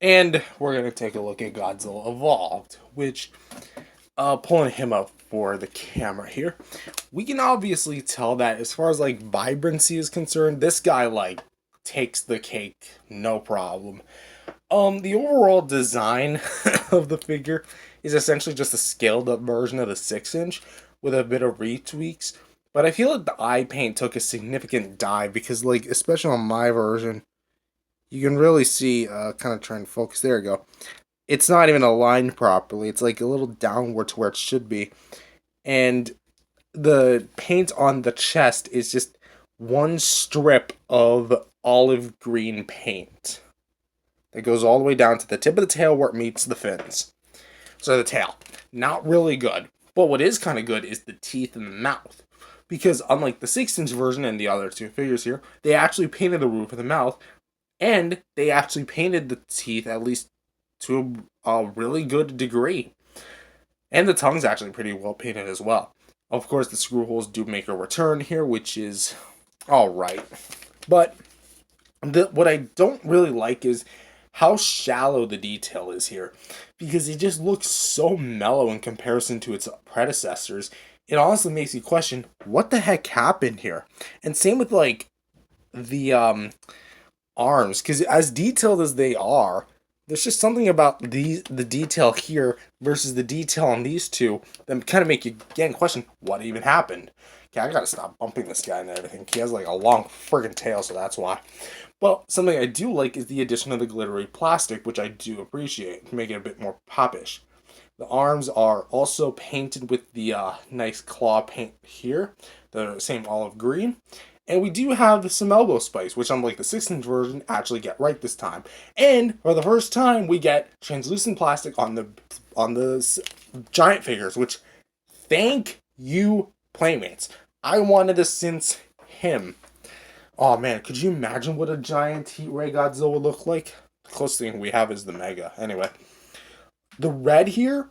And we're going to take a look at Godzilla Evolved, which, pulling him up for the camera here, we can obviously tell that as far as like vibrancy is concerned, this guy like takes the cake, no problem. The overall design of the figure is essentially just a scaled up version of the 6 inch with a bit of retweaks. But I feel like the eye paint took a significant dive because, like, especially on my version, you can really see, kind of trying to focus. There we go. It's not even aligned properly. It's like a little downward to where it should be. And the paint on the chest is just one strip of olive green paint that goes all the way down to the tip of the tail where it meets the fins. So the tail, not really good. But what is kind of good is the teeth and the mouth. Because unlike the 6 inch version and the other two figures here, they actually painted the roof of the mouth, and they actually painted the teeth at least to a really good degree. And the tongue's actually pretty well painted as well. Of course, the screw holes do make a return here, which is alright. But what I don't really like is how shallow the detail is here, because it just looks so mellow in comparison to its predecessors. It honestly makes you question what the heck happened here. And same with like the arms, because as detailed as they are, there's just something about the detail here versus the detail on these two that kind of make you again question what even happened. Okay, I gotta stop bumping this guy and everything. He has like a long friggin' tail, so that's why. Well, something I do like is the addition of the glittery plastic, which I do appreciate, making it a bit more popish. The arms are also painted with the nice claw paint here, the same olive green. And we do have some elbow spikes, which unlike the 6 inch version, actually get right this time. And for the first time, we get translucent plastic on the giant figures, which thank you, Playmates. I wanted this since him. Oh man, could you imagine what a giant heat ray Godzilla would look like? The closest thing we have is the Mega. Anyway, the red here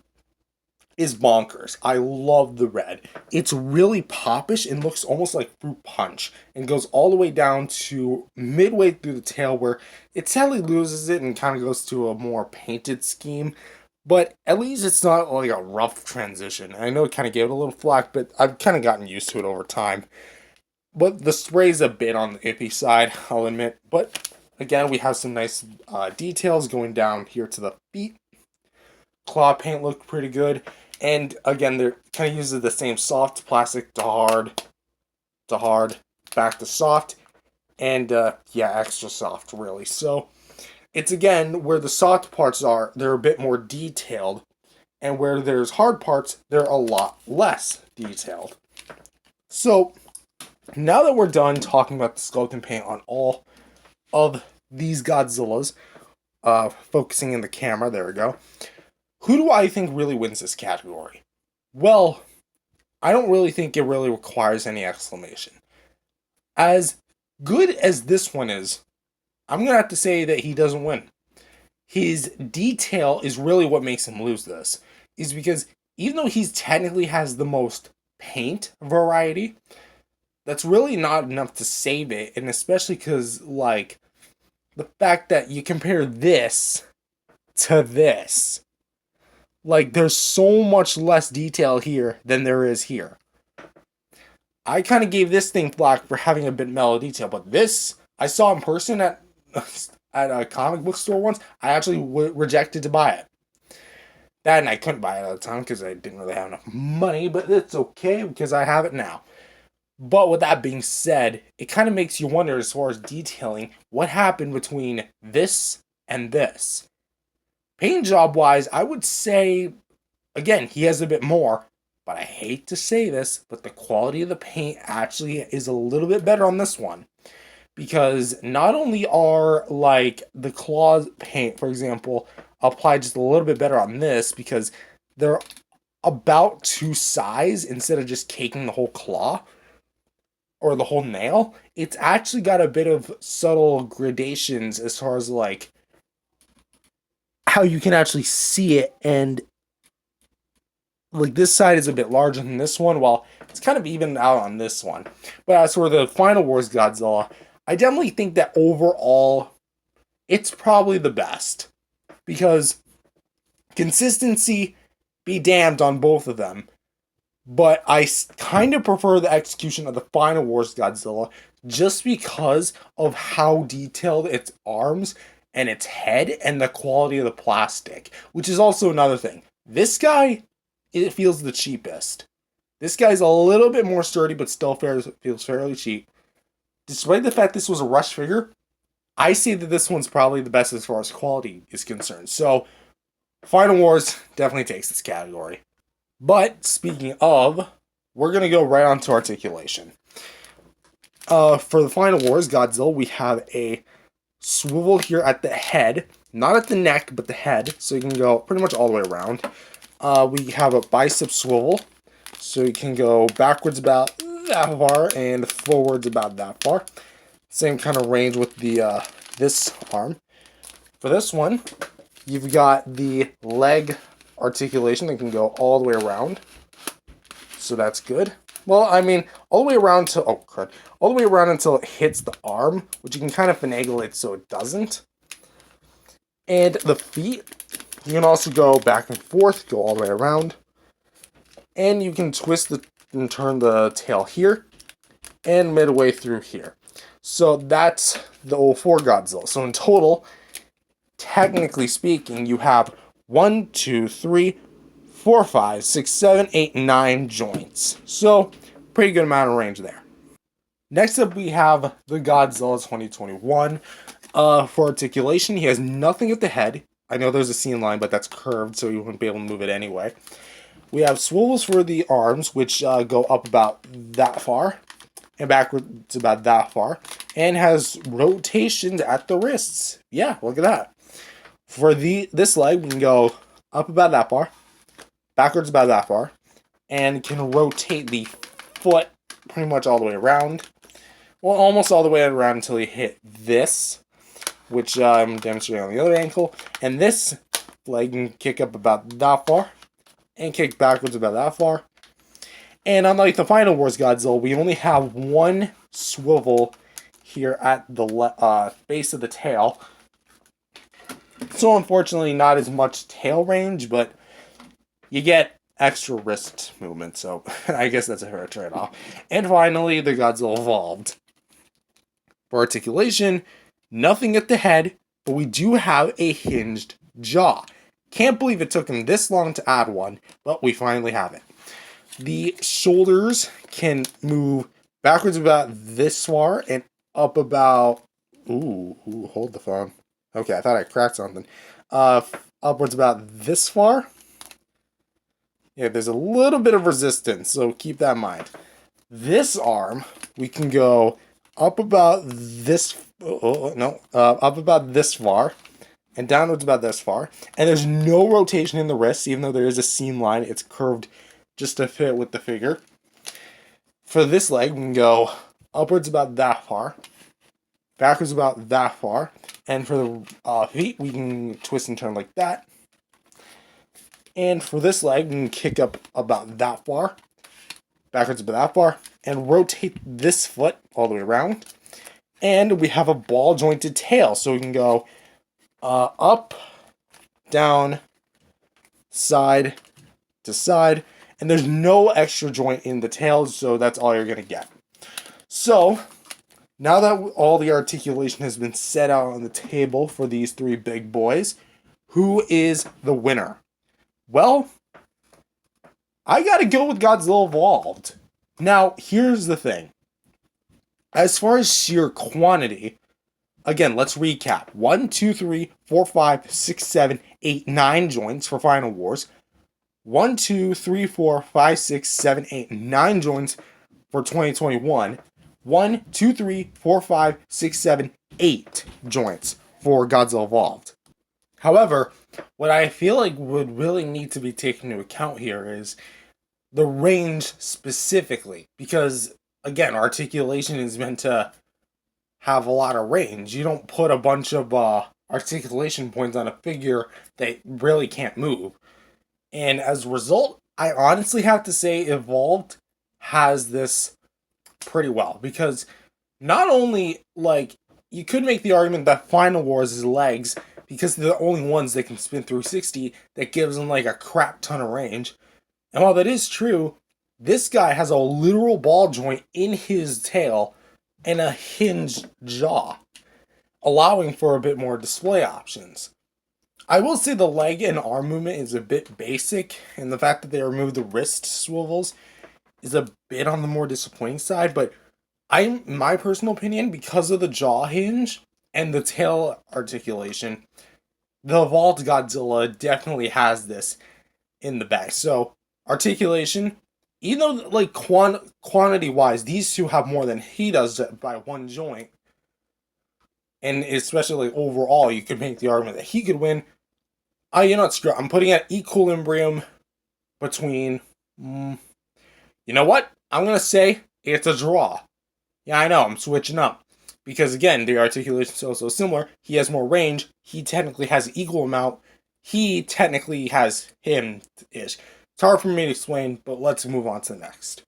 is bonkers. I love the red. It's really popish and looks almost like fruit punch and goes all the way down to midway through the tail where it sadly loses it and kind of goes to a more painted scheme. But at least it's not like a rough transition. I know it kind of gave it a little flack, but I've kind of gotten used to it over time. But the spray's a bit on the iffy side, I'll admit. But again, we have some nice details going down here to the feet. Claw paint looked pretty good. And again, they're kind of uses the same soft plastic to hard, back to soft, and yeah, extra soft really. So it's again where the soft parts are, they're a bit more detailed, and where there's hard parts, they're a lot less detailed. So now that we're done talking about the sculpting paint on all of these Godzillas, focusing in the camera, there we go. Who do I think really wins this category? Well, I don't really think it really requires any exclamation. As good as this one is, I'm going to have to say that he doesn't win. His detail is really what makes him lose this. Is because even though he's technically has the most paint variety, that's really not enough to save it. And especially because, like, the fact that you compare this to this, like, there's so much less detail here than there is here. I kind of gave this thing flack for having a bit mellow detail, but this I saw in person at a comic book store once. I actually rejected to buy it. That and I couldn't buy it at the time because I didn't really have enough money, but it's okay because I have it now. But with that being said, it kind of makes you wonder as far as detailing what happened between this and this. Paint job wise, I would say, again, he has a bit more, but I hate to say this, but the quality of the paint actually is a little bit better on this one. Because not only are, like, the claw paint, for example, applied just a little bit better on this, because they're about to size instead of just caking the whole claw or the whole nail. It's actually got a bit of subtle gradations as far as, like, how you can actually see it, and like this side is a bit larger than this one, while it's kind of evened out on this one. But as for the Final Wars Godzilla, I definitely think that overall, it's probably the best. because consistency be damned on both of them. But I kind of prefer the execution of the Final Wars Godzilla just because of how detailed its arms and its head and the quality of the plastic, which is also another thing. This guy, it feels the cheapest. This guy's a little bit more sturdy, but still feels fairly cheap. Despite the fact this was a rush figure, I say that this one's probably the best as far as quality is concerned. So, Final Wars definitely takes this category. But speaking of, we're going to go right on to articulation. For the Final Wars Godzilla, we have a swivel here at the head, not at the neck, but the head, so you can go pretty much all the way around. We have a bicep swivel, so you can go backwards about that far and forwards about that far. Same kind of range with the this arm. For this one, you've got the leg articulation that can go all the way around, so that's good. Well, I mean, all the way around to all the way around until it hits the arm, which you can kind of finagle it so it doesn't. And the feet, you can also go back and forth, go all the way around, and you can twist and turn the tail here and midway through here. So that's the 04 Godzilla. So in total, technically speaking, you have 1, 2, 3, 4, 5, 6, 7, 8, 9 joints. So, pretty good amount of range there. Next up, we have the Godzilla 2021. For articulation, he has nothing at the head. I know there's a seam line, but that's curved, so you wouldn't be able to move it anyway. We have swivels for the arms, which go up about that far, and backwards about that far, and has rotations at the wrists. Yeah, look at that. For this leg, we can go up about that far, backwards about that far, and can rotate the foot pretty much all the way around. Well, almost all the way around until you hit this, which I'm demonstrating on the other ankle. And this leg can kick up about that far, and kick backwards about that far. And unlike the Final Wars Godzilla, we only have one swivel here at the base of the tail. So unfortunately, not as much tail range, but you get extra wrist movement, so I guess that's a fair trade-off. And finally, the Godzilla Evolved. For articulation, nothing at the head, but we do have a hinged jaw. Can't believe it took him this long to add one, but we finally have it. The shoulders can move backwards about this far and up about... Ooh, hold the phone. Okay, I thought I cracked something. Upwards about this far. Yeah, there's a little bit of resistance, so keep that in mind. This arm, we can go up about this... up about this far, and downwards about this far. And there's no rotation in the wrist, even though there is a seam line. It's curved just to fit with the figure. For this leg, we can go upwards about that far, backwards about that far, and for the feet, we can twist and turn like that. And for this leg, we can kick up about that far, backwards about that far, and rotate this foot all the way around. And we have a ball jointed tail, so we can go up, down, side to side, and there's no extra joint in the tail, so that's all you're going to get. So, now that all the articulation has been set out on the table for these three big boys, who is the winner? Well, I gotta go with Godzilla Evolved. Now, here's the thing. As far as sheer quantity, again, let's recap. 1, 2, 3, 4, 5, 6, 7, 8, 9 joints for Final Wars. 1, 2, 3, 4, 5, 6, 7, 8, 9 joints for 2021. 1, 2, 3, 4, 5, 6, 7, 8 joints for Godzilla Evolved. However, what I feel like would really need to be taken into account here is the range specifically. Because, again, articulation is meant to have a lot of range. You don't put a bunch of articulation points on a figure that really can't move. And as a result, I honestly have to say Evolved has this pretty well. Because not only, like, you could make the argument that Final Wars' legs because they're the only ones that can spin 360 that gives them like a crap ton of range. And while that is true, this guy has a literal ball joint in his tail and a hinged jaw, allowing for a bit more display options. I will say the leg and arm movement is a bit basic, and the fact that they removed the wrist swivels is a bit on the more disappointing side, but my personal opinion, because of the jaw hinge and the tail articulation, the Evolved Godzilla definitely has this in the bag. So, articulation, even though, like, quantity-wise, these two have more than he does by one joint, and especially, like, overall, you could make the argument that he could win. I'm putting at equilibrium between, you know what? I'm going to say it's a draw. Yeah, I know, I'm switching up. Because again, the articulation is so similar. He has more range. He technically has an equal amount. He technically has him-ish. It's hard for me to explain, but let's move on to the next.